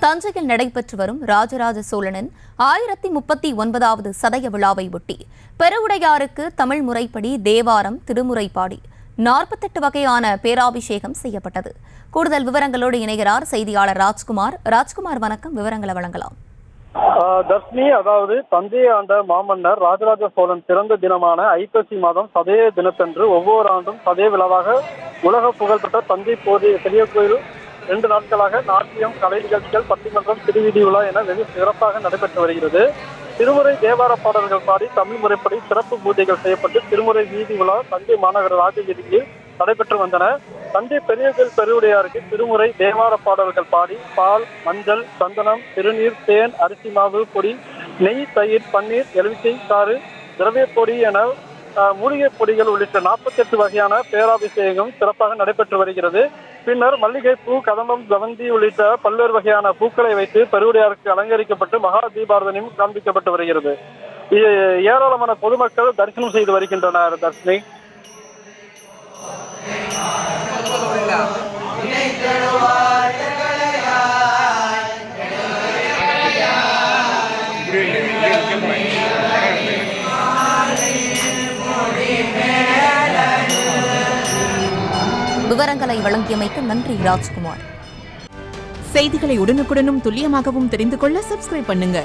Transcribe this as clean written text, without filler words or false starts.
தஞ்சையில் நடைபெற்று வரும் ராஜராஜ சோழனின் 1039வது சதய விழாவை ஒட்டி பெருவுடையாருக்கு தமிழ் முறைப்படி தேவாரம் திருமுறை பாடி 48 வகையான பேராபிஷேகம் செய்யப்பட்டது. கூடுதல் விவரங்களோடு இணைகிறார் செய்தியாளர் ராஜ்குமார். ராஜ்குமார், வணக்கம். விவரங்களை வழங்கலாம். தர்ஷினி, அதாவது தஞ்சையை ஆண்ட மாமன்னர் ராஜராஜ சோழன் பிறந்த தினமான ஐப்பசி மாதம் சதய தினத்தன்று ஒவ்வொரு ஆண்டும் சதய விழாவாக உலக புகழ்பெற்ற தஞ்சை பெரிய கோயில் 2 நாட்களாக நாட்டியம், கலை நிகழ்ச்சிகள், பட்டிமன்றம், திருவீதி விழா என வெகு சிறப்பாக நடைபெற்று வருகிறது. திருமுறை தேவார பாடல்கள் பாடி தமிழ் முறைப்படி சிறப்பு பூஜைகள் செய்யப்பட்டு திருமுறை வீதி விழா தஞ்சை மாநகர ராஜவீதியில் நடைபெற்று வந்தன. தஞ்சை பெரிய கோயில் பெருவுடையாருக்கு திருமுறை தேவார பாடல்கள் பாடி பால், மஞ்சள், சந்தனம், திருநீர், தேன், அரிசி மாவு பொடி, நெய், தயிர், பன்னீர், எலுமிச்சை சாறு, திரவிய பொடி என மூலிகை பொடிகள் உள்ளிட்ட 48 வகையான பேராபிஷேகம் சிறப்பாக நடைபெற்று வருகிறது. பின்னர் மல்லிகை பூ, கதம்பம், ஜவந்தி உள்ளிட்ட பல்வேறு வகையான பூக்களை வைத்து பெருவுடையாருக்கு அலங்கரிக்கப்பட்டு மகா தீபாரதனையும் காண்பிக்கப்பட்டு வருகிறது. ஏராளமான பொதுமக்கள் தரிசனம் செய்து வருகின்றனர். தர்ஷினி, விவரங்களை வழங்கியமைக்கு நன்றி ராஜ்குமார். செய்திகளை உடனுக்குடனும் துல்லியமாகவும் தெரிந்து கொள்ள சப்ஸ்கிரைப் பண்ணுங்க.